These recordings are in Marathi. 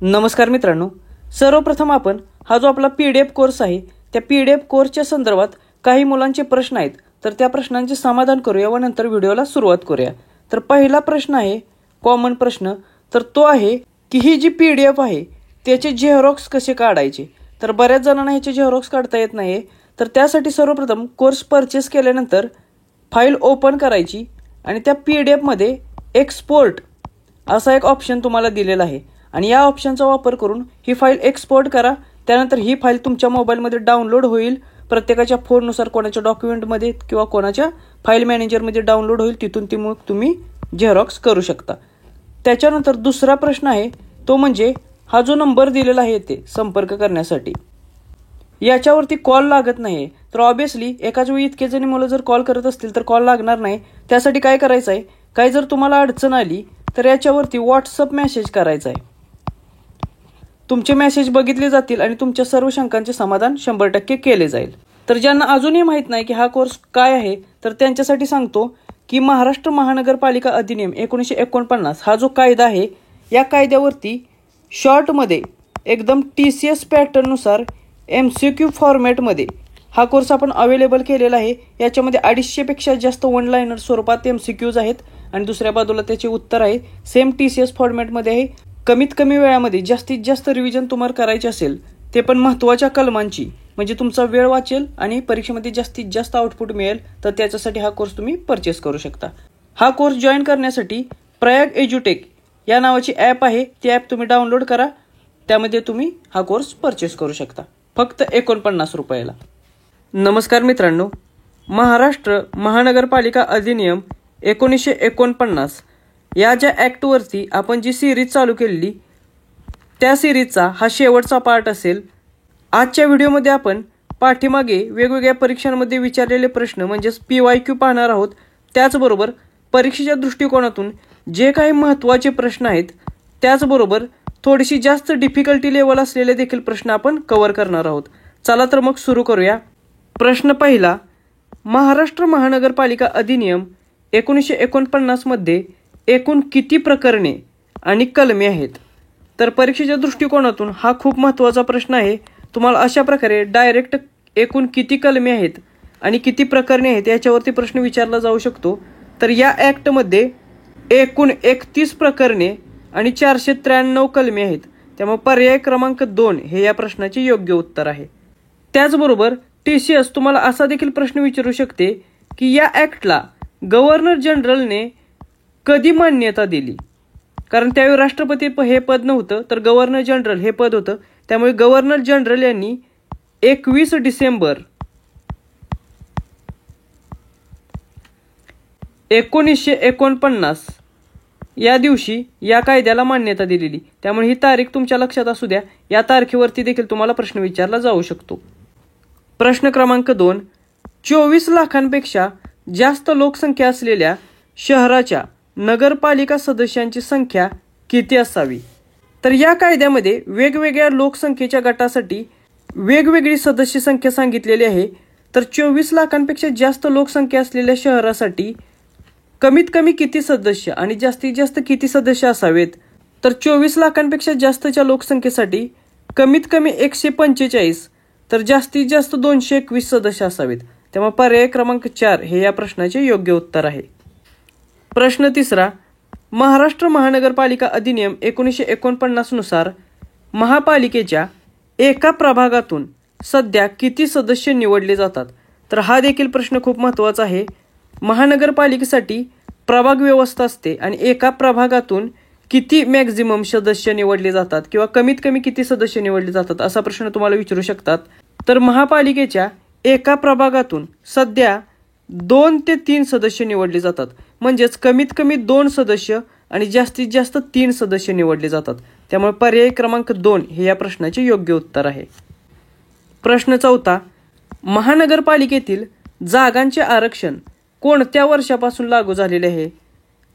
नमस्कार मित्रांनो, सर्वप्रथम आपण हा जो आपला PDF कोर्स आहे त्या PDF कोर्सच्या संदर्भात काही मुलांचे प्रश्न आहेत, तर त्या प्रश्नांचे समाधान करूया व नंतर व्हिडिओला सुरुवात करूया। तर पहिला प्रश्न आहे कॉमन प्रश्न, तर तो आहे की ही जी PDF आहे त्याचे झेरॉक्स कसे काढायचे। तर बऱ्याच जणांना ह्याचे झेरॉक्स काढता येत नाही, तर त्यासाठी सर्वप्रथम कोर्स परचेस केल्यानंतर फाईल ओपन करायची आणि त्या PDF मध्ये एक्सपोर्ट असा एक ऑप्शन तुम्हाला दिलेला आहे आणि या ऑप्शनचा वापर करून ही फाईल एक्सपोर्ट करा। त्यानंतर ही फाईल तुमच्या मोबाईलमध्ये डाउनलोड होईल, प्रत्येकाच्या फोननुसार कोणाच्या डॉक्युमेंटमध्ये किंवा कोणाच्या फाईल मॅनेजरमध्ये डाउनलोड होईल, तिथून ती मग तुम्ही झेरॉक्स करू शकता। त्याच्यानंतर दुसरा प्रश्न आहे तो म्हणजे हा जो नंबर दिलेला आहे ते संपर्क करण्यासाठी, याच्यावरती कॉल लागत नाही, तर ऑब्वियसली एकाच वेळी इतके जणी मुलं जर कॉल करत असतील तर कॉल लागणार नाही। त्यासाठी काय करायचं आहे, काय जर तुम्हाला अडचण आली तर याच्यावरती व्हॉट्सअप मेसेज करायचा आहे, तुमचे मेसेज बघितले जातील आणि तुमच्या सर्व शंकांचे समाधान 100% केले जाईल। तर ज्यांना अजूनही माहित नाही की हा कोर्स काय आहे तर त्यांच्यासाठी सांगतो की महाराष्ट्र महानगरपालिका अधिनियम 1949 हा जो कायदा आहे या कायद्यावरती शॉर्टमध्ये एकदम TCS पॅटर्ननुसार MCQ फॉर्मॅटमध्ये हा कोर्स आपण अवेलेबल केलेला आहे। याच्यामध्ये 250 पेक्षा जास्त वन लाइनर स्वरूपात MCQज आहेत आणि दुसऱ्या बाजूला त्याचे उत्तर आहे, सेम TCS फॉर्मॅटमध्ये आहे। कमीत कमी वेळामध्ये जास्तीत जास्त रिव्हिजन तुम्हाला करायचे असेल, ते पण महत्त्वाच्या कलमांची, म्हणजे तुमचा वेळ वाचेल आणि परीक्षेमध्ये जास्तीत जास्त आउटपुट मिळेल, तर त्याच्यासाठी हा कोर्स तुम्ही परचेस करू शकता। हा कोर्स जॉईन करण्यासाठी प्रयाग एज्युटेक या नावाची ॲप आहे, ती ॲप तुम्ही डाउनलोड करा, त्यामध्ये तुम्ही हा कोर्स परचेस करू शकता फक्त 49 रुपयाला। नमस्कार मित्रांनो, महाराष्ट्र महानगरपालिका अधिनियम 1949 या ज्या ॲक्टवरती आपण जी सिरीज चालू केलेली त्या सिरीजचा हा शेवटचा पार्ट असेल। आजच्या व्हिडिओमध्ये आपण पाठीमागे वेगवेगळ्या परीक्षांमध्ये विचारलेले प्रश्न म्हणजेच PYQ पाहणार आहोत, त्याचबरोबर परीक्षेच्या दृष्टिकोनातून जे काही महत्त्वाचे प्रश्न आहेत त्याचबरोबर थोडीशी जास्त डिफिकल्टी लेवल असलेले देखील प्रश्न आपण कव्हर करणार आहोत। चला तर मग सुरू करूया। प्रश्न पहिला, महाराष्ट्र महानगरपालिका अधिनियम 1949 मध्ये एकूण किती प्रकरणे आणि कलमे आहेत। तर परीक्षेच्या दृष्टिकोनातून हा खूप महत्त्वाचा प्रश्न आहे। तुम्हाला अशा प्रकारे डायरेक्ट एकूण किती कलमे आहेत आणि किती प्रकरणे आहेत याच्यावरती प्रश्न विचारला जाऊ शकतो। तर या ॲक्टमध्ये एकूण 31 प्रकरणे आणि 493 कलमे आहेत, त्यामुळे पर्याय क्रमांक 2 हे या प्रश्नाचे योग्य उत्तर आहे। त्याचबरोबर TCS तुम्हाला असा देखील प्रश्न विचारू शकते की या ॲक्टला गव्हर्नर जनरलने कधी मान्यता दिली, कारण त्यावेळी राष्ट्रपती हे पद नव्हतं तर गव्हर्नर जनरल हे पद होतं, त्यामुळे गव्हर्नर जनरल यांनी 21 डिसेंबर 1949 या दिवशी या कायद्याला मान्यता दिलेली, त्यामुळे ही तारीख तुमच्या लक्षात असू द्या। या तारखेवरती देखील तुम्हाला प्रश्न विचारला जाऊ शकतो। प्रश्न क्रमांक 2, 24 लाखांपेक्षा जास्त लोकसंख्या असलेल्या शहराच्या नगरपालिका सदस्यांची संख्या किती असावी। तर या कायद्यामध्ये वेगवेगळ्या लोकसंख्येच्या गटासाठी वेगवेगळी सदस्य संख्या सांगितलेली आहे। तर 24 लाखांपेक्षा जास्त लोकसंख्या असलेल्या शहरासाठी कमीत कमी किती सदस्य आणि जास्तीत जास्त किती सदस्य असावेत। तर 24 लाखांपेक्षा जास्तच्या लोकसंख्येसाठी कमीत कमी 145 तर जास्तीत जास्त 221 सदस्य असावेत, त्यामुळे पर्याय क्रमांक 4 हे या प्रश्नाचे योग्य उत्तर आहे। प्रश्न तिसरा, महाराष्ट्र महानगरपालिका अधिनियम 1949 नुसार महापालिकेच्या एका प्रभागातून सध्या किती सदस्य निवडले जातात। तर हा देखील प्रश्न खूप महत्त्वाचा आहे। महानगरपालिकेसाठी प्रभाग व्यवस्था असते आणि एका प्रभागातून किती मॅक्झिमम सदस्य निवडले जातात किंवा कमीत कमी किती सदस्य निवडले जातात असा प्रश्न तुम्हाला विचारू शकतात। तर महापालिकेच्या एका प्रभागातून सध्या 2 ते 3 सदस्य निवडले जातात, म्हणजेच कमीत कमी 2 सदस्य आणि जास्तीत जास्त 3 सदस्य निवडले जातात, त्यामुळे पर्याय क्रमांक 2 हे या प्रश्नाचे योग्य उत्तर आहे। प्रश्न चौथा, महानगरपालिकेतील जागांचे आरक्षण कोणत्या वर्षापासून लागू झालेले आहे।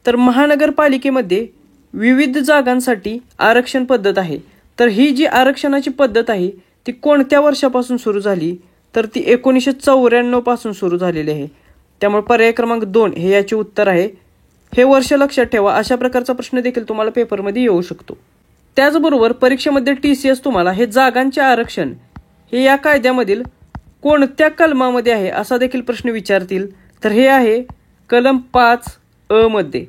तर महानगरपालिकेमध्ये विविध जागांसाठी आरक्षण पद्धत आहे, तर ही जी आरक्षणाची पद्धत आहे ती कोणत्या वर्षापासून सुरू झाली, तर ती 1994 पासून सुरू झालेली आहे, त्यामुळे पर्याय क्रमांक 2 हे याचे उत्तर आहे। हे वर्ष लक्षात ठेवा, अशा प्रकारचा प्रश्न देखील तुम्हाला पेपरमध्ये येऊ शकतो। त्याचबरोबर परीक्षेमध्ये TCS तुम्हाला हे जागांचे आरक्षण हे या कायद्यामधील कोणत्या कलमामध्ये आहे असा देखील प्रश्न विचारतील. तर हे आहे कलम 5A मध्ये.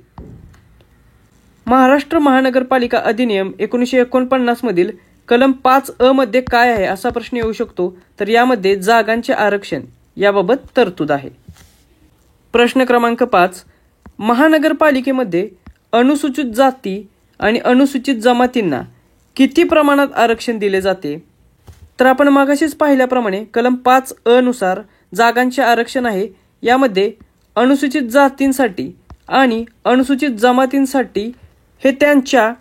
महाराष्ट्र महानगरपालिका अधिनियम 1949 मधील कलम 5A मध्ये काय आहे असा प्रश्न येऊ शकतो. तर यामध्ये जागांचे आरक्षण याबाबत तरतूद आहे. प्रश्न क्रमांक 5, महानगरपालिकेमध्ये अनुसूचित जाती आणि अनुसूचित जमातींना किती प्रमाणात आरक्षण दिले जाते? तर आपण मागाशीच पाहिल्याप्रमाणे कलम 5A नुसार जागांचे आरक्षण आहे. यामध्ये अनुसूचित जातींसाठी आणि अनुसूचित जमातींसाठी हे त्यांच्या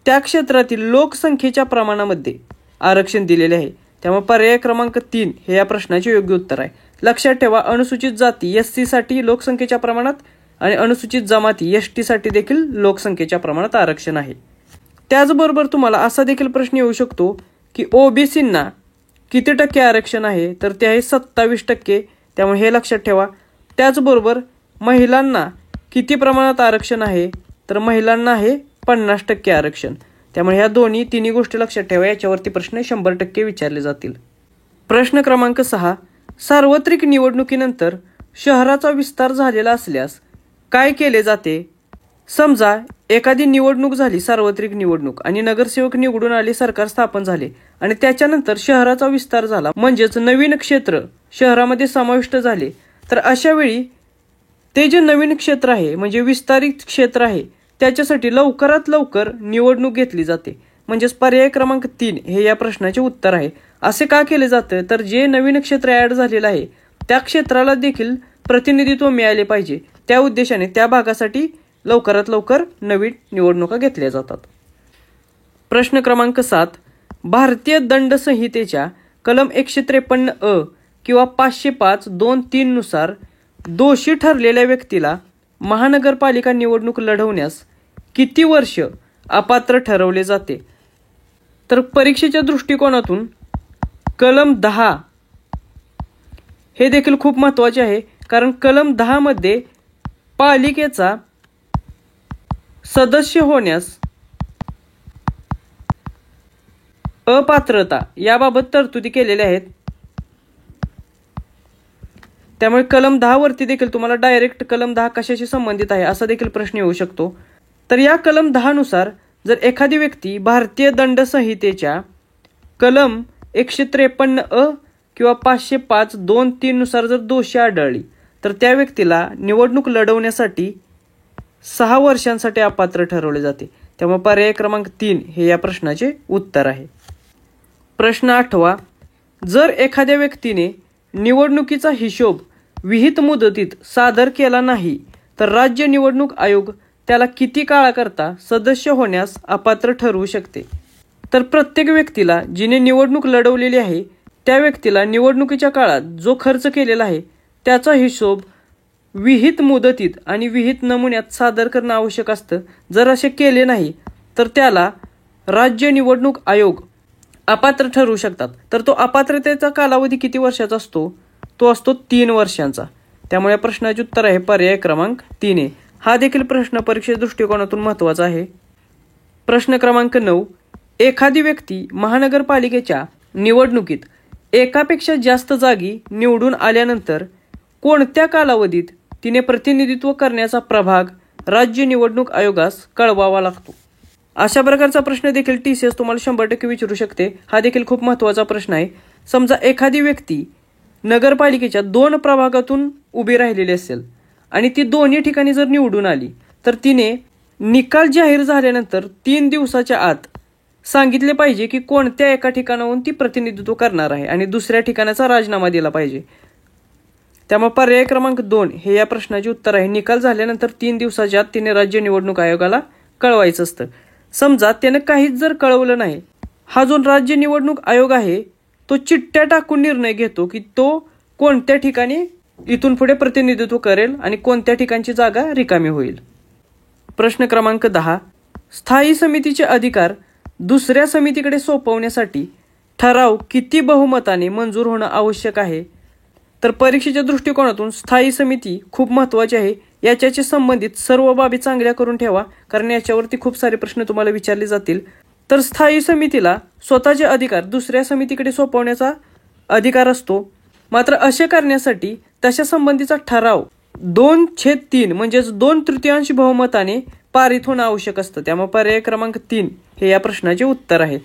त्या क्षेत्रातील लोकसंख्येच्या प्रमाणामध्ये आरक्षण दिलेले आहे. त्यामुळे पर्याय क्रमांक 3 हे या प्रश्नाचे योग्य उत्तर आहे. लक्षात ठेवा, अनुसूचित जाती SC साठी लोकसंख्येच्या प्रमाणात आणि अनुसूचित जमाती ST साठी देखील लोकसंख्येच्या प्रमाणात आरक्षण आहे. त्याचबरोबर तुम्हाला असा देखील प्रश्न येऊ शकतो की OBCंना किती टक्के आरक्षण आहे? तर ते आहे 27%. त्यामुळे हे लक्षात ठेवा. त्याचबरोबर महिलांना किती प्रमाणात आरक्षण आहे? तर महिलांना आहे 50% आरक्षण. त्यामुळे ह्या तिन्ही गोष्टी लक्षात ठेवा. याच्यावरती प्रश्न 100% विचारले जातील. प्रश्न क्रमांक 6, सार्वत्रिक निवडणुकीनंतर शहराचा विस्तार झालेला असल्यास काय केले जाते? समजा एखादी निवडणूक झाली, सार्वत्रिक निवडणूक, आणि नगरसेवक निवडून आले, सरकार स्थापन झाले आणि त्याच्यानंतर शहराचा विस्तार झाला, म्हणजेच नवीन क्षेत्र शहरामध्ये समाविष्ट झाले. तर अशा वेळी ते जे नवीन क्षेत्र आहे म्हणजे विस्तारित क्षेत्र आहे त्याच्यासाठी लवकरात लवकर निवडणूक घेतली जाते. म्हणजेच पर्याय क्रमांक 3 हे या प्रश्नाचे उत्तर आहे. असे का केले जातं? तर जे नवीन क्षेत्र ऍड झालेलं आहे त्या क्षेत्राला देखील प्रतिनिधित्व मिळाले पाहिजे. त्या उद्देशाने त्या भागासाठी लवकरात लवकर नवीन निवडणुका घेतल्या जातात. प्रश्न क्रमांक 7, भारतीय दंड संहितेच्या कलम 153A किंवा 505(2)(3) नुसार दोषी ठरलेल्या व्यक्तीला महानगरपालिका निवडणूक लढवण्यास किती वर्ष अपात्र ठरवले जाते? तर परीक्षेच्या दृष्टिकोनातून कलम 10 हे देखील खूप महत्त्वाचे आहे. कारण कलम 10 मध्ये पालिकेचा सदस्य होण्यास अपात्रता याबाबत तरतुदी केलेल्या आहेत. त्यामुळे कलम 10 वरती देखील तुम्हाला डायरेक्ट कलम 10 कशाशी संबंधित आहे असा देखील प्रश्न येऊ शकतो. तर या कलम 10 नुसार जर एखादी व्यक्ती भारतीय दंड संहितेच्या कलम 153A किंवा 505(2)(3) नुसार जर दोषी आढळली तर त्या व्यक्तीला निवडणूक लढवण्यासाठी 6 वर्षांसाठी अपात्र ठरवले जाते. त्यामुळे पर्याय क्रमांक 3 हे या प्रश्नाचे उत्तर आहे. प्रश्न 8, जर एखाद्या व्यक्तीने निवडणुकीचा हिशोब विहित मुदतीत सादर केला नाही तर राज्य निवडणूक आयोग त्याला किती काळाकरता सदस्य होण्यास अपात्र ठरवू शकते? तर प्रत्येक व्यक्तीला जिने निवडणूक लढवलेली आहे त्या व्यक्तीला निवडणुकीच्या काळात जो खर्च केलेला आहे त्याचा हिशोब विहित मुदतीत आणि विहित नमुन्यात सादर करणं आवश्यक असतं. जर असे केले नाही तर त्याला राज्य निवडणूक आयोग अपात्र ठरवू शकतात. तर तो अपात्रतेचा कालावधी किती वर्षाचा असतो? तो असतो 3 वर्षांचा. त्यामुळे प्रश्नाचे उत्तर आहे पर्याय क्रमांक 3. हा देखील प्रश्न परीक्षेच्या दृष्टिकोनातून महत्त्वाचा आहे. प्रश्न क्रमांक 9, एखादी व्यक्ती महानगरपालिकेच्या निवडणुकीत एकापेक्षा जास्त जागी निवडून आल्यानंतर कोणत्या कालावधीत तिने प्रतिनिधित्व करण्याचा प्रभाग राज्य निवडणूक आयोगास कळवावा लागतो? अशा प्रकारचा प्रश्न देखील TCS तुम्हाला 100% विचारू शकते. हा देखील खूप महत्त्वाचा प्रश्न आहे. समजा एखादी व्यक्ती नगरपालिकेच्या 2 प्रभागातून उभी राहिलेली असेल आणि ती दोन्ही ठिकाणी जर निवडून आली तर तिने निकाल जाहीर झाल्यानंतर 3 दिवसाच्या आत सांगितले पाहिजे की कोणत्या एका ठिकाणाहून ती प्रतिनिधित्व करणार आहे आणि दुसऱ्या ठिकाणाचा राजीनामा दिला पाहिजे. त्यामुळे पर्याय क्रमांक 2 हे या प्रश्नाचे उत्तर आहे. निकाल झाल्यानंतर 3 दिवसाच्या आत तिने राज्य निवडणूक आयोगाला कळवायचं असतं. समजा त्याने काहीच जर कळवलं नाही, हा जो राज्य निवडणूक आयोग आहे तो चिठ्ठ्या टाकून निर्णय घेतो की तो कोणत्या ठिकाणी इथून पुढे प्रतिनिधित्व करेल आणि कोणत्या ठिकाणची जागा रिकामी होईल. प्रश्न क्रमांक 10, स्थायी समितीचे अधिकार दुसऱ्या समितीकडे सोपवण्यासाठी ठराव किती बहुमताने मंजूर होणं आवश्यक आहे? तर परीक्षेच्या दृष्टिकोनातून स्थायी समिती खूप महत्त्वाची आहे. याच्याशी संबंधित सर्व बाबी चांगल्या करून ठेवा, कारण याच्यावरती खूप सारे प्रश्न तुम्हाला विचारले जातील. तर स्थायी समितीला स्वतःचे अधिकार दुसऱ्या समितीकडे सोपवण्याचा अधिकार असतो. मात्र असे करण्यासाठी तशा संबंधीचा ठराव 2/3 म्हणजेच 2/3 बहुमताने पारित होणं आवश्यक असतं. त्यामुळे पर्याय क्रमांक 3 हे या प्रश्नाचे उत्तर आहे.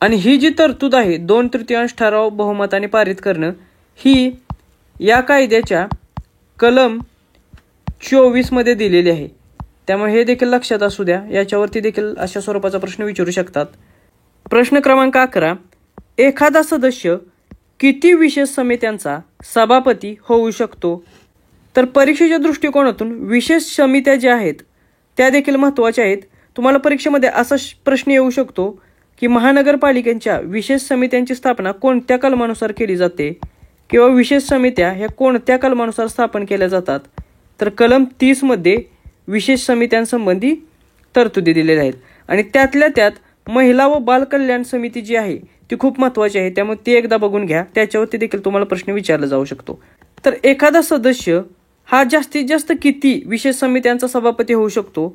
आणि ही जी तरतूद आहे 2/3 ठराव बहुमताने पारित करणं, ही या कायद्याच्या कलम 24 मध्ये दिलेली आहे. त्यामुळे हे देखील लक्षात असू द्या. याच्यावरती देखील अशा स्वरूपाचा प्रश्न विचारू शकतात. प्रश्न क्रमांक 11, एखादा सदस्य किती विशेष समित्यांचा सभापती होऊ शकतो? तर परीक्षेच्या दृष्टिकोनातून विशेष समित्या ज्या आहेत त्या देखील महत्त्वाच्या आहेत. तुम्हाला परीक्षेमध्ये असा प्रश्न येऊ शकतो की महानगरपालिकेच्या विशेष समित्यांची स्थापना कोणत्या कलमानुसार केली जाते किंवा विशेष समित्या ह्या कोणत्या कलमानुसार स्थापन केल्या जातात? तर कलम 30 मध्ये विशेष समित्यांसंबंधी तरतुदी दिलेल्या आहेत. आणि त्यातल्या त्यात महिला व बाल कल्याण समिती जी आहे ती खूप महत्त्वाची आहे. त्यामुळे ती एकदा बघून घ्या. त्याच्यावरती देखील तुम्हाला प्रश्न विचारला जाऊ शकतो. तर एखादा सदस्य हा जास्तीत जास्त किती विशेष समित्यांचा सभापती होऊ शकतो?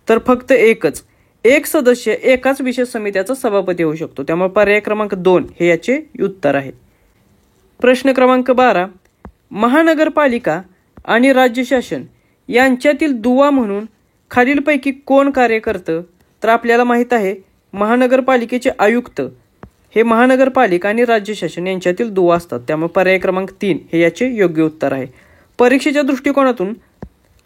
तर फक्त एकच. एक सदस्य एकाच विशेष समित्याचा सभापती होऊ शकतो. त्यामुळे पर्याय क्रमांक 2 हे याचे उत्तर आहे. प्रश्न क्रमांक 12, महानगरपालिका आणि राज्य शासन यांच्यातील दुवा म्हणून खालीलपैकी कोण कार्य करतं? तर आपल्याला माहीत आहे महानगरपालिकेचे आयुक्त हे महानगरपालिका आणि राज्य शासन यांच्यातील दुवा असतात. त्यामुळे पर्याय क्रमांक 3 हे याचे योग्य उत्तर आहे. परीक्षेच्या दृष्टिकोनातून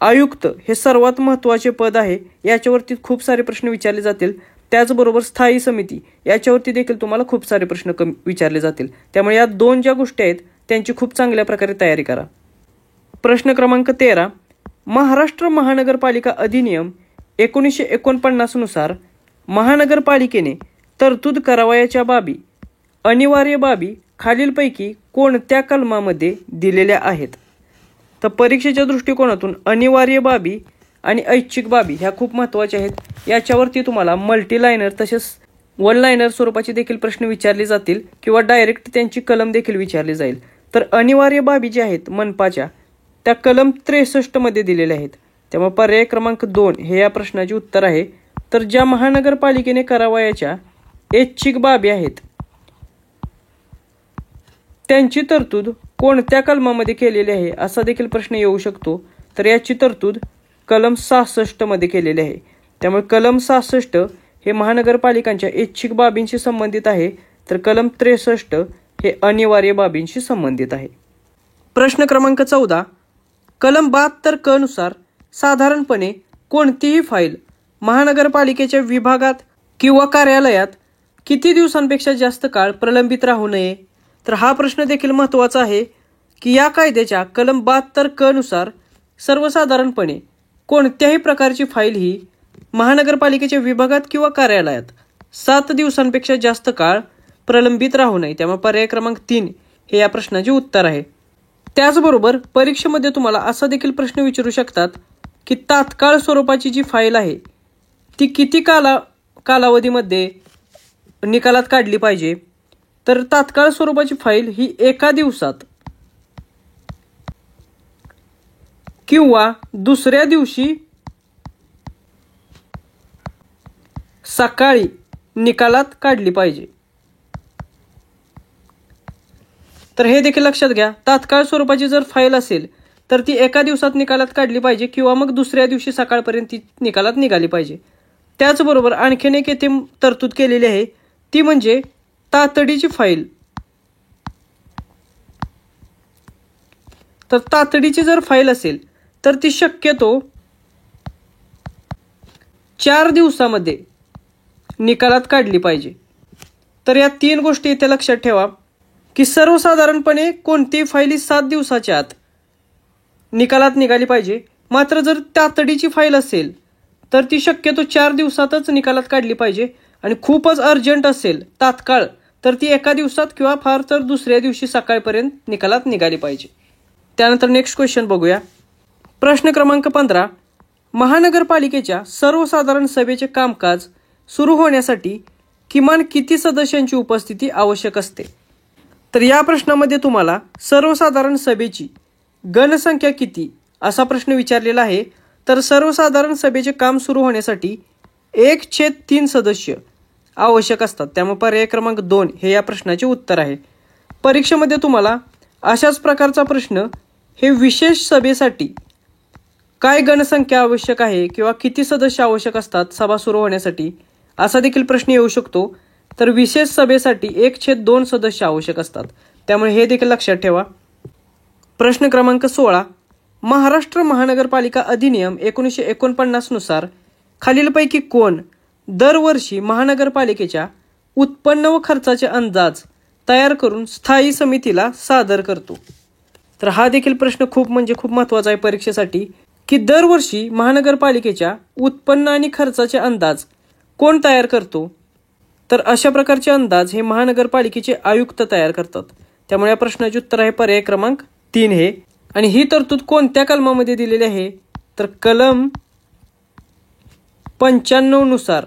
आयुक्त हे सर्वात महत्त्वाचे पद आहे. याच्यावरती खूप सारे प्रश्न विचारले जातील. त्याचबरोबर स्थायी समिती याच्यावरती देखील तुम्हाला खूप सारे प्रश्न विचारले जातील. त्यामुळे या 2 ज्या गोष्टी आहेत त्यांची खूप चांगल्या प्रकारे तयारी करा. प्रश्न क्रमांक 13, महाराष्ट्र महानगरपालिका अधिनियम 1949 नुसार महानगरपालिकेने तरतूद करावयाच्या बाबी, अनिवार्य बाबी खालीलपैकी कोणत्या कलमामध्ये दिलेल्या आहेत? तर परीक्षेच्या दृष्टिकोनातून अनिवार्य बाबी आणि ऐच्छिक बाबी ह्या खूप महत्त्वाच्या आहेत. याच्यावरती तुम्हाला मल्टीलायनर तसेच वन लायनर स्वरूपाचे देखील प्रश्न विचारले जातील किंवा डायरेक्ट त्यांची कलम देखील विचारली जाईल. तर अनिवार्य बाबी ज्या आहेत मनपाच्या त्या कलम 63 मध्ये दिलेल्या आहेत. त्यामुळे पर्याय क्रमांक 2 हे या प्रश्नाचे उत्तर आहे. तर ज्या महानगरपालिकेने करावयाच्या ऐच्छिक बाबी आहेत त्यांची तरतूद कोणत्या कलमामध्ये केलेली आहे असा देखील प्रश्न येऊ शकतो. तर याची तरतूद कलम 66 मध्ये केलेली आहे. त्यामुळे कलम 66 हे महानगरपालिकांच्या ऐच्छिक बाबींशी संबंधित आहे. तर कलम 63 हे अनिवार्य बाबींशी संबंधित आहे. प्रश्न क्रमांक 14, कलम 72 क नुसार साधारणपणे कोणतीही फाईल महानगरपालिकेच्या विभागात किंवा कार्यालयात किती दिवसांपेक्षा जास्त काळ प्रलंबित राहू नये? तर हा प्रश्न देखील महत्त्वाचा आहे की या कायद्याच्या कलम 72 क नुसार सर्वसाधारणपणे कोणत्याही प्रकारची फाईल ही महानगरपालिकेच्या विभागात किंवा कार्यालयात 7 दिवसांपेक्षा जास्त काळ प्रलंबित राहू नये. त्यामुळे पर्याय क्रमांक 3 हे या प्रश्नाचे उत्तर आहे. त्याचबरोबर परीक्षेमध्ये तुम्हाला असा देखील प्रश्न विचारू शकतात की तात्काळ स्वरूपाची जी फाईल आहे ती किती कालावधीमध्ये निकालात काढली पाहिजे? तर तात्काळ स्वरूपाची फाईल ही एका दिवसात किंवा दुसऱ्या दिवशी सकाळी निकालात काढली पाहिजे. तर हे देखील लक्षात घ्या. तात्काळ स्वरूपाची जर फाईल असेल तर ती एका दिवसात निकालात काढली पाहिजे किंवा मग दुसऱ्या दिवशी सकाळपर्यंत ती निकालात निघाली पाहिजे. त्याचबरोबर आणखीन एक येथे तरतूद केलेली आहे ती म्हणजे तातडीची फाईल. तर तातडीची जर फाईल असेल तर ती शक्यतो 4 दिवसामध्ये निकालात काढली पाहिजे. तर या 3 गोष्टी इथे लक्षात ठेवा की सर्वसाधारणपणे कोणतीही फाईल 7 दिवसाच्या आत निकालात निघाली पाहिजे. मात्र जर तातडीची फाईल असेल तर ती शक्यतो 4 दिवसातच निकालात काढली पाहिजे. आणि खूपच अर्जंट असेल तात्काळ तर ती एका दिवसात किंवा फार तर दुसऱ्या दिवशी सकाळपर्यंत निकालात निघाली पाहिजे. त्यानंतर नेक्स्ट क्वेश्चन बघूया. प्रश्न क्रमांक 15, महानगरपालिकेच्या सर्वसाधारण सभेचे कामकाज सुरू होण्यासाठी किमान किती सदस्यांची उपस्थिती आवश्यक असते? तर या प्रश्नामध्ये तुम्हाला सर्वसाधारण सभेची गणसंख्या किती असा प्रश्न विचारलेला आहे. तर सर्वसाधारण सभेचे काम सुरू होण्यासाठी 1/3 सदस्य आवश्यक असतात. त्यामुळे पर्याय क्रमांक 2 हे या प्रश्नाचे उत्तर आहे. परीक्षेमध्ये तुम्हाला अशाच प्रकारचा प्रश्न हे विशेष सभेसाठी काय गणसंख्या आवश्यक आहे किंवा किती सदस्य आवश्यक असतात सभा सुरू होण्यासाठी असा देखील प्रश्न येऊ शकतो. तर विशेष सभेसाठी 1/2 सदस्य आवश्यक असतात. त्यामुळे हे देखील लक्षात ठेवा. प्रश्न क्रमांक 16. महाराष्ट्र महानगरपालिका अधिनियम 1949 नुसार खालीलपैकी कोण दरवर्षी महानगरपालिकेच्या उत्पन्न व खर्चाचे अंदाज तयार करून स्थायी समितीला सादर करतो? तर हा देखील प्रश्न खूप महत्त्वाचा आहे परीक्षेसाठी, की दरवर्षी महानगरपालिकेच्या उत्पन्न आणि खर्चाचे अंदाज कोण तयार करतो? तर अशा प्रकारचे अंदाज हे महानगरपालिकेचे आयुक्त तयार करतात. त्यामुळे या प्रश्नाचे उत्तर आहे पर्याय क्रमांक 3 हे. आणि ही तरतूद कोणत्या कलमामध्ये दिलेली आहे? तर कलम 95 नुसार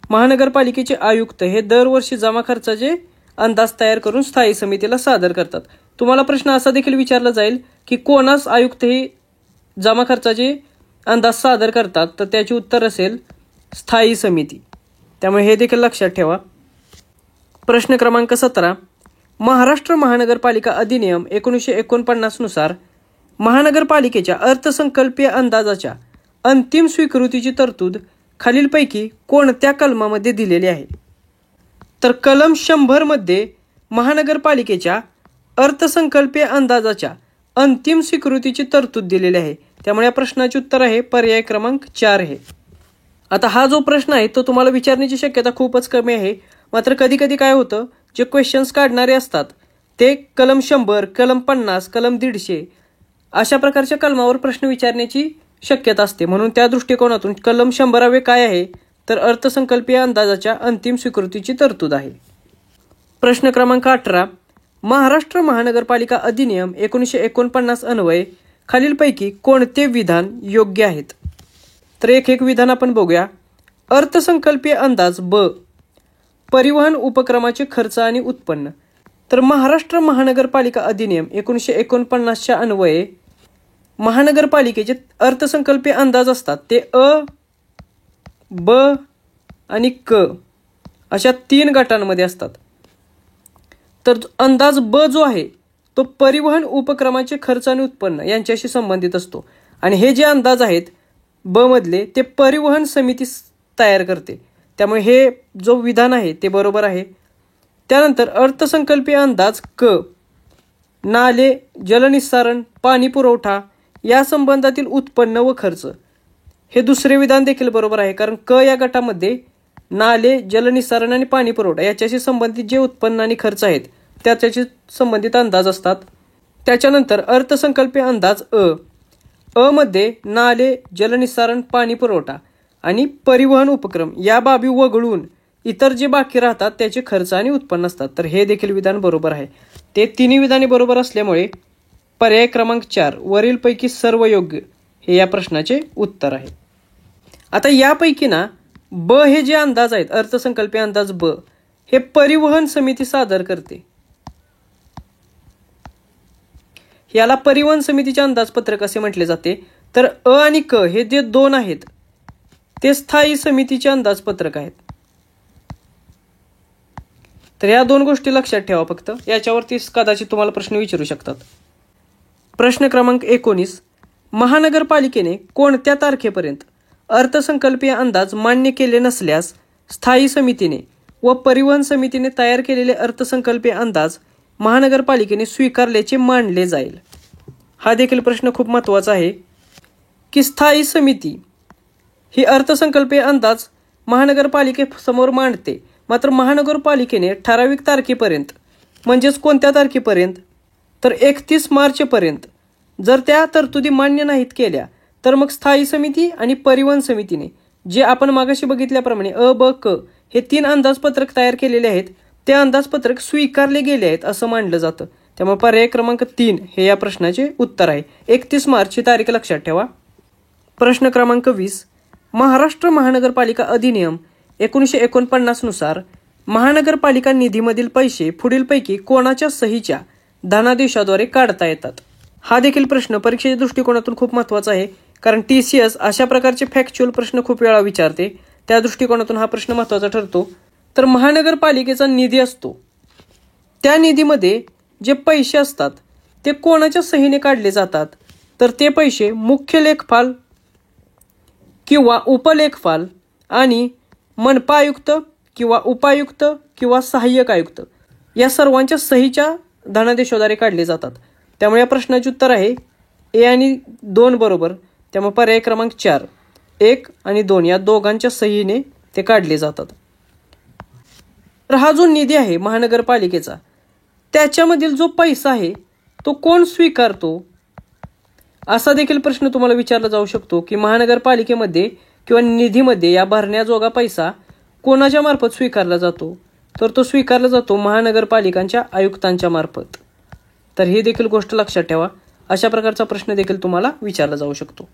महानगरपालिकेचे आयुक्त हे दरवर्षी जमा खर्चाचे अंदाज तयार करून स्थायी समितीला सादर करतात. तुम्हाला प्रश्न असा देखील विचारला जाईल की कोणास आयुक्त हे जमा खर्चाचे अंदाज सादर करतात? तर त्याचे उत्तर असेल स्थायी समिती. त्यामुळे हे देखील लक्षात ठेवा. प्रश्न क्रमांक 17. महाराष्ट्र महानगरपालिका अधिनियम 1949 नुसार महानगरपालिकेच्या अर्थसंकल्पीय अंदाजाच्या अंतिम स्वीकृतीची तरतूद खालीलपैकी कोणत्या कलमामध्ये दिलेली आहे? तर कलम 100 मध्ये महानगरपालिकेच्या अर्थसंकल्पीय अंदाजाच्या अंतिम स्वीकृतीची तरतूद दिलेली आहे. त्यामुळे या प्रश्नाचे उत्तर आहे पर्याय क्रमांक 4 हे. आता हा जो प्रश्न आहे तो तुम्हाला विचारण्याची शक्यता खूपच कमी आहे. मात्र कधी कधी काय होतं, जे क्वेश्चन्स काढणारे असतात ते कलम 100, कलम 50, कलम 150 अशा प्रकारच्या कलमावर प्रश्न विचारण्याची शक्यता असते. म्हणून त्या दृष्टिकोनातून कलम 100 काय आहे? तर अर्थसंकल्पीय अंदाजाच्या अंतिम स्वीकृतीची तरतूद आहे. प्रश्न क्रमांक 18. महाराष्ट्र महानगरपालिका अधिनियम 1949 अन्वये खालीलपैकी कोणते विधान योग्य आहेत? तर एक विधान आपण बघूया. अर्थसंकल्पीय अंदाज ब, परिवहन उपक्रमाचे खर्च आणि उत्पन्न. तर महाराष्ट्र महानगरपालिका अधिनियम 1949च्या अन्वये महानगरपालिकेचे अर्थसंकल्पीय अंदाज असतात ते अ, ब आणि क अशा 3 गटांमध्ये असतात. तर अंदाज ब जो आहे तो परिवहन उपक्रमाचे खर्च आणि उत्पन्न यांच्याशी संबंधित असतो. आणि हे जे अंदाज आहेत ब मधले ते परिवहन समिती तयार करते. त्यामुळे हे जो विधान आहे ते बरोबर आहे. त्यानंतर अर्थसंकल्पीय अंदाज क, नाले, जलनिस्सारण, पाणी पुरवठा या संबंधातील उत्पन्न व खर्च हे दुसरे विधान देखील बरोबर आहे. कारण क या गटामध्ये नाले, जलनिस्सारण आणि पाणी पुरवठा याच्याशी संबंधित जे उत्पन्न आणि खर्च आहेत त्याच्याशी संबंधित अंदाज असतात. त्याच्यानंतर अर्थसंकल्पीय अंदाज अ मध्ये नाले, जलनिस्सारण, पाणी पुरवठा आणि परिवहन उपक्रम या बाबी वगळून इतर जे बाकी राहतात त्याचे खर्च आणि उत्पन्न असतात. तर हे देखील विधान बरोबर आहे. ते तिन्ही विधाने बरोबर असल्यामुळे पर्याय क्रमांक 4 वरीलपैकी सर्व योग्य हे या प्रश्नाचे उत्तर आहे. आता यापैकी ना ब हे जे अंदाज आहेत अर्थसंकल्पीय अंदाज ब हे परिवहन समिती सादर करते. याला परिवहन समितीचे अंदाजपत्रक असे म्हटले जाते. तर अ आणि क हे जे 2 आहेत ते स्थायी समितीचे अंदाजपत्रक आहेत. तर या 2 गोष्टी लक्षात ठेवा फक्त. याच्यावरती कदाचित तुम्हाला प्रश्न विचारू शकतात. प्रश्न क्रमांक 19. महानगरपालिकेने कोणत्या तारखेपर्यंत अर्थसंकल्पीय अंदाज मान्य केले नसल्यास स्थायी समितीने व परिवहन समितीने तयार केलेले अर्थसंकल्पीय अंदाज महानगरपालिकेने स्वीकारल्याचे मानले जाईल? हा देखील प्रश्न खूप महत्त्वाचा आहे की स्थायी समिती ही अर्थसंकल्पीय अंदाज महानगरपालिकेसमोर मांडते. मात्र महानगरपालिकेने ठराविक तारखेपर्यंत म्हणजेच कोणत्या तारखेपर्यंत? तर 31 मार्चपर्यंत जर त्या तरतुदी मान्य नाहीत केल्या तर मग स्थायी समिती आणि परिवहन समितीने जे आपण मागाशी बघितल्याप्रमाणे अ, ब, क हे 3 अंदाजपत्रक तयार केलेले आहेत ते अंदाजपत्रक स्वीकारले गेले आहेत असं मानलं जातं. त्यामुळे पर्याय क्रमांक 3 हे या प्रश्नाचे उत्तर आहे. 31 मार्च ही तारीख लक्षात ठेवा. प्रश्न क्रमांक 20. महाराष्ट्र महानगरपालिका अधिनियम 1949 नुसार महानगरपालिका निधीमधील पैसे पुढीलपैकी कोणाच्या सहीच्या धनादेशाद्वारे काढता येतात? हा देखील प्रश्न परीक्षेच्या दृष्टिकोनातून खूप महत्त्वाचा आहे. कारण TCS अशा प्रकारचे फॅक्च्युअल प्रश्न खूप वेळा विचारते. त्या दृष्टिकोनातून हा प्रश्न महत्त्वाचा ठरतो. तर महानगरपालिकेचा निधी असतो, त्या निधीमध्ये जे पैसे असतात ते कोणाच्या सहीने काढले जातात, तर ते पैसे मुख्य लेखपाल किंवा उपलेखपाल आणि मनपा आयुक्त किंवा उपायुक्त किंवा सहाय्यक आयुक्त या सर्वांच्या सहीच्या धनादेशाद्वारे काढले जातात. त्यामुळे या प्रश्नाचे उत्तर आहे ए आणि 2 बरोबर. त्यामुळे पर्याय क्रमांक 4 1 आणि 2 या दोघांच्या सहीने ते काढले जातात. तर हा जो निधी आहे महानगरपालिकेचा, त्याच्यामधील जो पैसा आहे तो कोण स्वीकारतो, असा देखील प्रश्न तुम्हाला विचारला जाऊ शकतो की महानगरपालिकेमध्ये किंवा निधीमध्ये या भरण्याजोगा पैसा कोणाच्या मार्फत स्वीकारला जातो, तर तो स्वीकारला जातो महानगरपालिकांच्या आयुक्तांच्या मार्फत. तर ही देखील गोष्ट लक्षात ठेवा. अशा प्रकारचा प्रश्न देखील तुम्हाला विचारला जाऊ शकतो.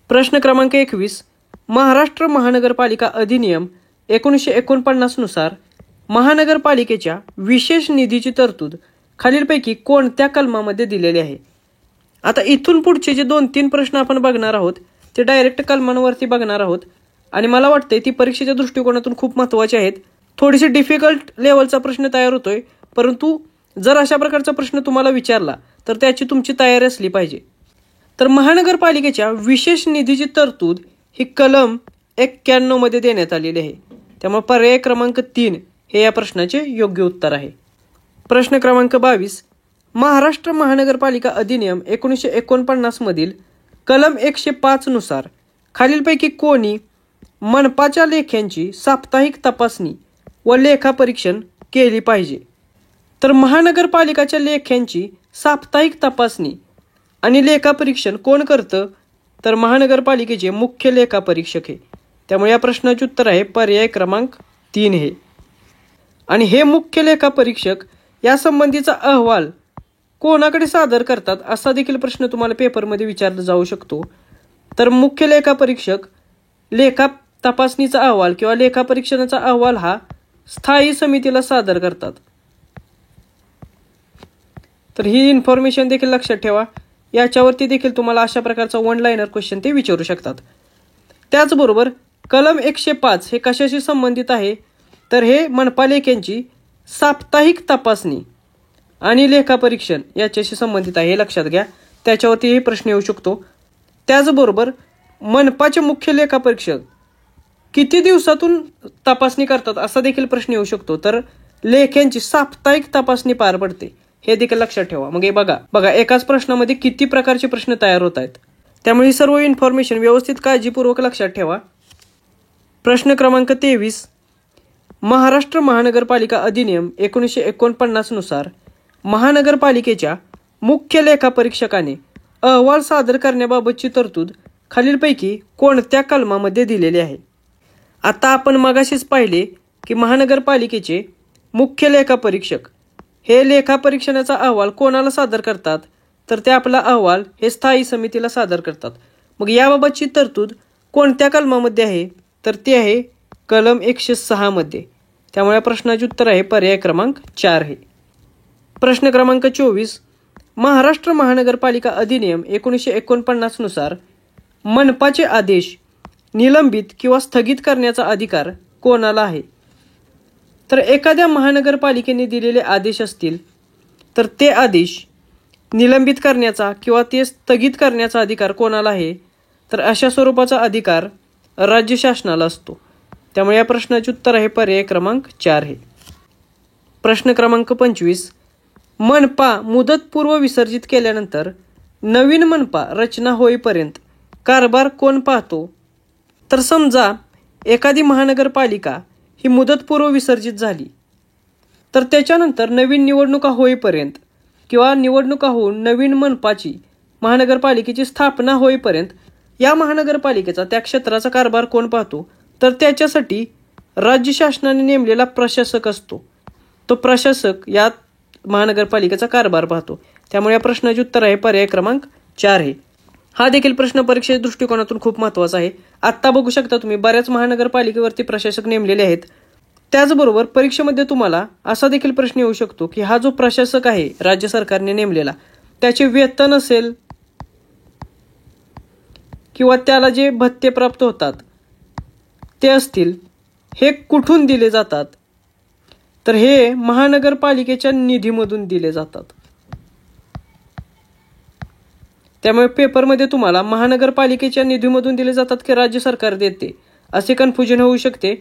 प्रश्न क्रमांक 21. महाराष्ट्र महानगरपालिका अधिनियम 1949 नुसार महानगरपालिकेच्या विशेष निधीची तरतूद खालीलपैकी कोणत्या कलमामध्ये दिलेली आहे. आता इथून पुढचे जे 2-3 प्रश्न आपण बघणार आहोत ते डायरेक्ट कलमांवरती बघणार आहोत आणि मला वाटते ती परीक्षेच्या दृष्टिकोनातून खूप महत्त्वाचे आहेत. थोडीशी डिफिकल्ट लेवलचा प्रश्न तयार होतोय, परंतु जर अशा प्रकारचा प्रश्न तुम्हाला विचारला तर त्याची तुमची तयारी असली पाहिजे. तर महानगरपालिकेच्या विशेष निधीची तरतूद ही कलम 91 मध्ये देण्यात आलेली आहे. त्यामुळे पर्याय क्रमांक 3 हे या प्रश्नाचे योग्य उत्तर आहे. प्रश्न क्रमांक 22. महाराष्ट्र महानगरपालिका अधिनियम 1949 मधील कलम 105 नुसार खालीलपैकी कोणी मनपाच्या लेख्यांची साप्ताहिक तपासणी व लेखापरीक्षण केली पाहिजे. तर महानगरपालिकाच्या लेख्यांची साप्ताहिक तपासणी आणि लेखापरीक्षण कोण करतं, तर महानगरपालिकेचे मुख्य लेखापरीक्षक आहे. त्यामुळे या प्रश्नाचे उत्तर आहे पर्याय क्रमांक 3 हे. आणि हे मुख्य लेखापरीक्षक या संबंधीचा अहवाल कोणाकडे सादर करतात, असा देखील प्रश्न तुम्हाला पेपरमध्ये विचारला जाऊ शकतो. तर मुख्य लेखापरीक्षक लेखा तपासणीचा अहवाल किंवा लेखापरीक्षणाचा अहवाल हा स्थायी समितीला सादर करतात. तर ही इन्फॉर्मेशन देखील लक्षात ठेवा. याच्यावरती देखील तुम्हाला अशा प्रकारचा 1 लाइनर क्वेश्चन ते विचारू शकतात. त्याचबरोबर कलम 105 हे कशाशी संबंधित आहे, तर हे मनपा लेख्यांची साप्ताहिक तपासणी आणि लेखापरीक्षण याच्याशी संबंधित आहे, हे लक्षात घ्या. त्याच्यावरती हे प्रश्न येऊ शकतो. त्याचबरोबर मनपाचे मुख्य लेखापरीक्षक किती दिवसातून तपासणी करतात, असा देखील प्रश्न येऊ शकतो. तर लेख्यांची साप्ताहिक तपासणी पार पडते, हे देखील लक्षात ठेवा. मग हे बघा एकाच प्रश्नामध्ये किती प्रकारचे प्रश्न तयार होत आहेत. त्यामुळे ही सर्व इन्फॉर्मेशन व्यवस्थित काळजीपूर्वक लक्षात ठेवा. प्रश्न क्रमांक 23. महाराष्ट्र महानगरपालिका अधिनियम 1949 नुसार महानगरपालिकेच्या मुख्य लेखापरीक्षकाने अहवाल सादर करण्याबाबतची तरतूद खालीलपैकी कोणत्या कलमामध्ये दिलेली आहे. आता आपण मगाशीच पाहिले की महानगरपालिकेचे मुख्य लेखापरीक्षक हे लेखापरीक्षणाचा अहवाल कोणाला सादर करतात, तर ते आपला अहवाल हे स्थायी समितीला सादर करतात. मग याबाबतची तरतूद कोणत्या कलमामध्ये आहे, तर ते आहे कलम 106 मध्ये. त्यामुळे या प्रश्नाचे उत्तर आहे पर्याय क्रमांक 4 हे. प्रश्न क्रमांक 24. महाराष्ट्र महानगरपालिका अधिनियम 1949 नुसार मनपाचे आदेश निलंबित किंवा स्थगित करण्याचा अधिकार कोणाला आहे. तर एखाद्या महानगरपालिकेने दिलेले आदेश असतील तर ते आदेश निलंबित करण्याचा किंवा ते स्थगित करण्याचा अधिकार कोणाला आहे, तर अशा स्वरूपाचा अधिकार राज्य शासनाला असतो. त्यामुळे या प्रश्नाचे उत्तर आहे पर्याय क्रमांक 4 हे. प्रश्न क्रमांक 25. मनपा मुदतपूर्व विसर्जित केल्यानंतर नवीन मनपा रचना होईपर्यंत कारभार कोण पाहतो. तर समजा एखादी महानगरपालिका ही मुदतपूर्व विसर्जित झाली, तर त्याच्यानंतर नवीन निवडणुका होईपर्यंत किंवा निवडणुका होऊन नवीन मनपाची महानगरपालिकेची स्थापना होईपर्यंत या महानगरपालिकेचा त्या क्षेत्राचा कारभार कोण पाहतो, तर त्याच्यासाठी राज्य शासनाने नेमलेला प्रशासक असतो. तो प्रशासक या महानगरपालिकेचा कारभार पाहतो. त्यामुळे या प्रश्नाचे उत्तर आहे पर्याय क्रमांक 4 हे. हा देखील प्रश्न परीक्षेच्या दृष्टिकोनातून खूप महत्त्वाचा आहे. आत्ता बघू शकता तुम्ही बऱ्याच महानगरपालिकेवरती प्रशासक नेमलेले आहेत. त्याचबरोबर परीक्षेमध्ये तुम्हाला असा देखील प्रश्न येऊ शकतो की हा जो प्रशासक आहे राज्य सरकारने नेमलेला, त्याचे वेतन असेल किंवा त्याला जे भत्ते प्राप्त होतात ते असतील, हे कुठून दिले जातात? तर हे महानगरपालिकेच्या निधीमधून दिले जातात. त्यामुळे पेपरमध्ये तुम्हाला महानगरपालिकेच्या निधीमधून दिले जातात की राज्य सरकार देते असे कन्फ्युजन होऊ शकते.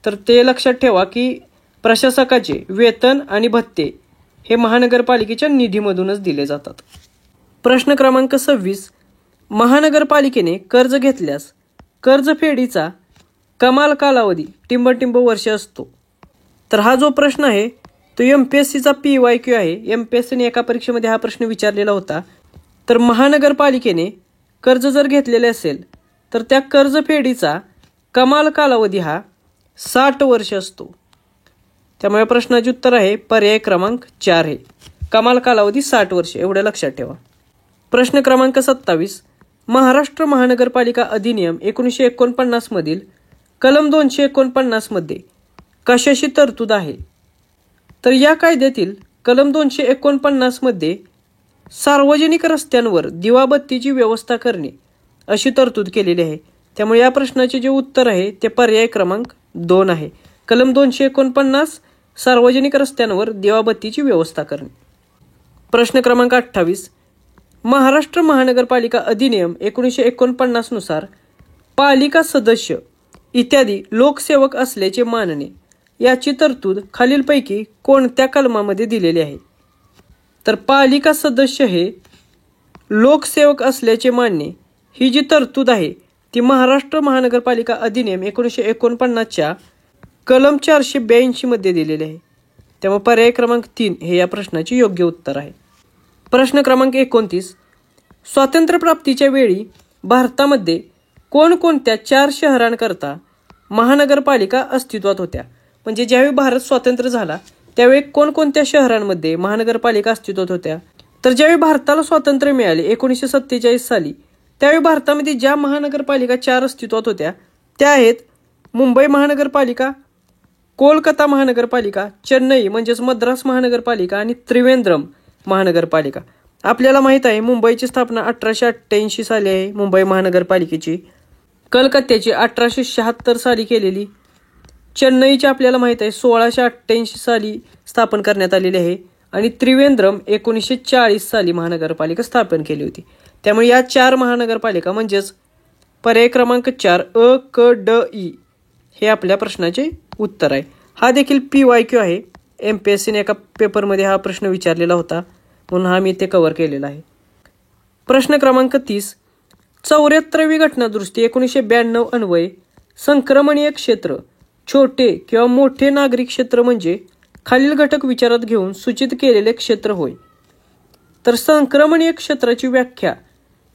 तर ते लक्षात ठेवा की प्रशासकाचे वेतन आणि भत्ते हे महानगरपालिकेच्या निधीमधूनच दिले जातात. प्रश्न क्रमांक 26. महानगरपालिकेने कर्ज घेतल्यास कर्जफेडीचा कमाल कालावधी टिंबटिंब वर्ष असतो. तर हा जो प्रश्न आहे तो MPSCचा PYQ आहे. MPSCने एका परीक्षेमध्ये हा प्रश्न विचारलेला होता. तर महानगरपालिकेने कर्ज जर घेतलेले असेल तर त्या कर्जफेडीचा कमाल कालावधी हा 60 वर्ष असतो. त्यामुळे प्रश्नाचे उत्तर आहे पर्याय क्रमांक 4 आहे. कमाल कालावधी 60 वर्ष, एवढं लक्षात ठेवा. प्रश्न क्रमांक 27. महाराष्ट्र महानगरपालिका अधिनियम 1949 मधील कलम 249 मध्ये कशाशी तरतूद आहे? तर या कायद्यातील कलम 249 मध्ये सार्वजनिक रस्त्यांवर दिवाबत्तीची व्यवस्था करणे अशी तरतूद केलेली आहे. त्यामुळे या प्रश्नाचे जे उत्तर आहे ते पर्याय क्रमांक 2 आहे. कलम 249 सार्वजनिक रस्त्यांवर दिवाबत्तीची व्यवस्था करणे. प्रश्न क्रमांक 28. महाराष्ट्र महानगरपालिका अधिनियम 1949 नुसार पालिका सदस्य इत्यादी लोकसेवक असल्याचे मानणे याची तरतूद खालीलपैकी कोणत्या कलमामध्ये दिलेली आहे? तर पालिका सदस्य हे लोकसेवक असल्याचे मानणे ही जी तरतूद आहे ती महाराष्ट्र महानगरपालिका अधिनियम 1949च्या कलम 482 मध्ये दिलेली आहे. त्यामुळे पर्याय क्रमांक 3 हे या प्रश्नाचे योग्य उत्तर आहे. प्रश्न क्रमांक 29. स्वातंत्र्यप्राप्तीच्या वेळी भारतामध्ये कोणकोणत्या 4 शहरांकरता महानगरपालिका अस्तित्वात होत्या? म्हणजे ज्यावेळी भारत स्वतंत्र झाला त्यावेळी कोणकोणत्या शहरांमध्ये महानगरपालिका अस्तित्वात होत्या? तर ज्यावेळी भारताला स्वातंत्र्य मिळाले 1947 साली त्यावेळी भारतामध्ये ज्या महानगरपालिका 4 अस्तित्वात होत्या त्या आहेत मुंबई महानगरपालिका, कोलकाता महानगरपालिका, चेन्नई म्हणजेच मद्रास महानगरपालिका आणि त्रिवेंद्रम महानगरपालिका. आपल्याला माहीत आहे मुंबईची स्थापना 1888 साली आहे मुंबई महानगरपालिकेची. कलकत्त्याची 1876 साली केलेली. चेन्नईची आपल्याला माहीत आहे 1688 साली स्थापन करण्यात आलेली आहे. आणि त्रिवेंद्रम 1940 साली महानगरपालिका स्थापन केली होती. त्यामुळे या 4 महानगरपालिका म्हणजेच पर्याय क्रमांक 4 अ क ड ई हे आपल्या प्रश्नाचे उत्तर आहे. हा देखील PYQ आहे. MPSCने एका पेपरमध्ये हा प्रश्न विचारलेला होता म्हणून हा मी ते कव्हर केलेला आहे. प्रश्न क्रमांक 30. 74वी घटनादुरुस्ती 1992 अन्वये संक्रमणीय क्षेत्र छोटे किंवा मोठे नागरी क्षेत्र म्हणजे खालील घटक विचारात घेऊन सूचित केलेले क्षेत्र होय. तर संक्रमणीय क्षेत्राची व्याख्या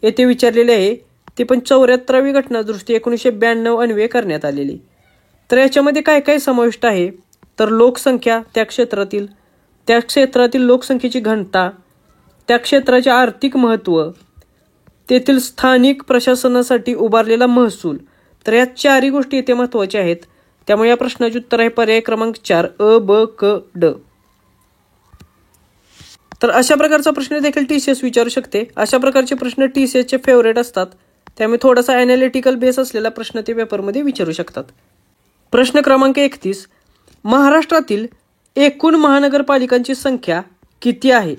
येथे विचारलेली आहे. ते पण 74वी घटनादुरुस्ती 1992 अन्वये करण्यात आलेली. तर याच्यामध्ये काय काय समाविष्ट आहे? तर लोकसंख्या त्या क्षेत्रातील लोकसंख्येची घनता, त्या क्षेत्राचे आर्थिक महत्त्व, तेथील स्थानिक प्रशासनासाठी उभारलेला महसूल. तर या 4 गोष्टी इथे महत्त्वाच्या आहेत. त्यामुळे या प्रश्नाचे उत्तर आहे पर्याय क्रमांक 4 अ ब क ड. तर अशा प्रकारचा प्रश्न देखील TCS विचारू शकते. अशा प्रकारचे प्रश्न TCSचे फेवरेट असतात. त्यामुळे थोडासा ॲनालिटिकल बेस असलेला प्रश्न ते पेपरमध्ये विचारू शकतात. प्रश्न क्रमांक 31. महाराष्ट्रातील एकूण महानगरपालिकांची संख्या किती आहे?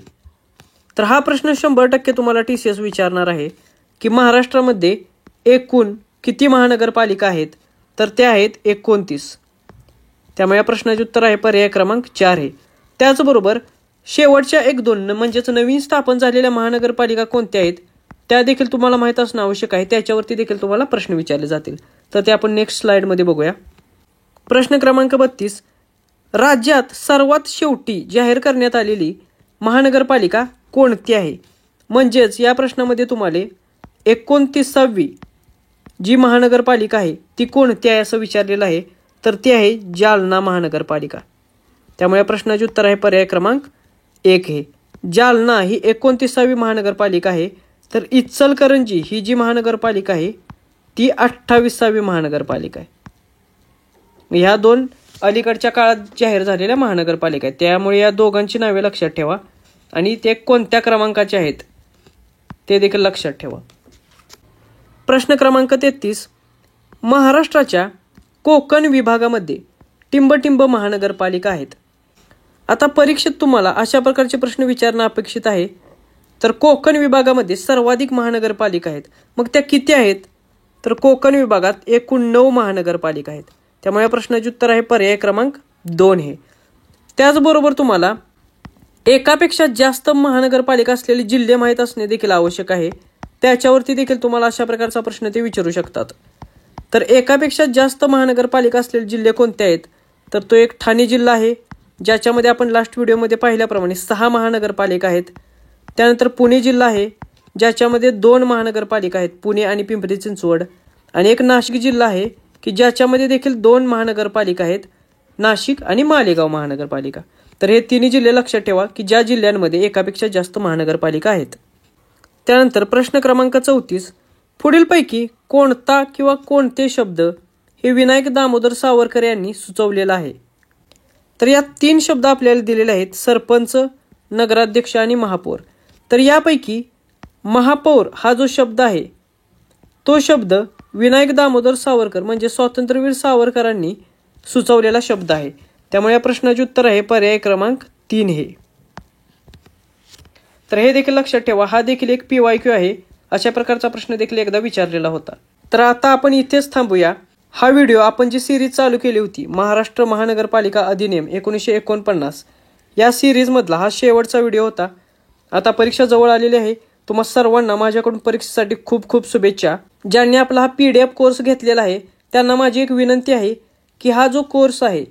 तर हा प्रश्न 100% तुम्हाला TCS विचारणार आहे की महाराष्ट्रामध्ये एकूण किती महानगरपालिका आहेत? तर त्या आहेत 29. त्यामुळे या प्रश्नाचे उत्तर आहे पर्याय क्रमांक 4 आहे. त्याचबरोबर शेवटच्या 1-2 म्हणजेच नवीन स्थापन झालेल्या महानगरपालिका कोणत्या आहेत त्या देखील तुम्हाला माहीत असणं आवश्यक आहे. त्याच्यावरती देखील तुम्हाला प्रश्न विचारले जातील. तर ते आपण नेक्स्ट स्लाइडमध्ये बघूया. प्रश्न क्रमांक 32. राज्यात सर्वात शेवटी जाहीर करण्यात आलेली महानगरपालिका कोणती आहे? म्हणजेच या प्रश्नामध्ये तुम्हाला 29वी जी महानगरपालिका आहे ती कोणती आहे असं विचारलेलं आहे. तर ती आहे जालना महानगरपालिका. त्यामुळे या प्रश्नाचे उत्तर आहे पर्याय क्रमांक 1 आहे. जालना ही 29वी महानगरपालिका आहे. तर इचलकरंजी ही जी महानगरपालिका आहे ती 28वी महानगरपालिका आहे. ह्या 2 अलीकडच्या काळात जाहीर झालेल्या महानगरपालिका आहेत. त्यामुळे या दोघांची नावे लक्षात ठेवा आणि ते कोणत्या क्रमांकाचे आहेत ते देखील लक्षात ठेवा. प्रश्न क्रमांक 33. महाराष्ट्राच्या कोकण विभागामध्ये टिंबटिंब महानगरपालिका आहेत. आता परीक्षेत तुम्हाला अशा प्रकारचे प्रश्न विचारणं अपेक्षित आहे. तर कोकण विभागामध्ये सर्वाधिक महानगरपालिका आहेत. मग त्या किती आहेत? तर कोकण विभागात एकूण 9 महानगरपालिका आहेत. त्यामुळे या प्रश्नाचे उत्तर आहे पर्याय क्रमांक 2 हे. त्याचबरोबर तुम्हाला एकापेक्षा जास्त महानगरपालिका असलेले जिल्हे माहीत असणे देखील आवश्यक आहे. त्याच्यावरती देखील तुम्हाला अशा प्रकारचा प्रश्न ते विचारू शकतात. तर एकापेक्षा जास्त महानगरपालिका असलेले जिल्हे कोणते आहेत? तर तो एक ठाणे जिल्हा आहे, ज्याच्यामध्ये आपण लास्ट व्हिडिओमध्ये पाहिल्याप्रमाणे 6 महानगरपालिका आहेत. त्यानंतर पुणे जिल्हा आहे, ज्याच्यामध्ये 2 महानगरपालिका आहेत, पुणे आणि पिंपरी चिंचवड. आणि एक नाशिक जिल्हा आहे की ज्याच्यामध्ये देखील 2 महानगरपालिका आहेत, नाशिक आणि मालेगाव महानगरपालिका. तर हे तिन्ही जिल्हे लक्षात ठेवा की ज्या जिल्ह्यांमध्ये एकापेक्षा जास्त महानगरपालिका आहेत. त्यानंतर प्रश्न क्रमांक 34, पुढीलपैकी कोणता किंवा कोणते शब्द हे विनायक दामोदर सावरकर यांनी सुचवलेला आहे? तर यात 3 शब्द आपल्याला दिलेले आहेत, सरपंच, नगराध्यक्ष आणि महापौर. तर यापैकी महापौर हा जो शब्द आहे तो शब्द विनायक दामोदर सावरकर म्हणजे स्वातंत्र्यवीर सावरकरांनी सुचवलेला शब्द आहे. त्यामुळे या प्रश्नाचे उत्तर आहे पर्याय क्रमांक 3 हे. तर हे देखील लक्षात ठेवा, हा देखील एक PYQ आहे. अशा प्रकारचा प्रश्न देखील एकदा विचारलेला होता. तर आता आपण इथेच थांबूया. हा व्हिडिओ आपण जी सिरीज चालू केली होती महाराष्ट्र महानगरपालिका अधिनियम 1949 या सिरीजमधला हा शेवटचा व्हिडिओ होता. आता परीक्षा जवळ आलेली आहे. तुम्हा सर्वांना माझ्याकडून परीक्षेसाठी खूप खूप शुभेच्छा. ज्यांनी आपला हा PDF कोर्स घेतलेला आहे त्यांना माझी एक विनंती आहे की हा जो कोर्स आहे,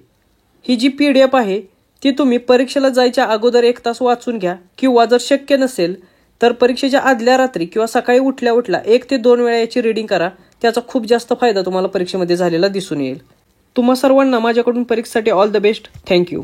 ही जी PDF आहे ती तुम्ही परीक्षेला जायच्या अगोदर 1 तास वाचून घ्या, किंवा जर शक्य नसेल तर परीक्षेच्या आदल्या रात्री किंवा सकाळी उठल्या 1 ते 2 वेळा याची रीडिंग करा. त्याचा खूप जास्त फायदा तुम्हाला परीक्षेमध्ये झालेला दिसून येईल. तुम्हा सर्वांना माझ्याकडून परीक्षेसाठी ऑल द बेस्ट. थँक्यू.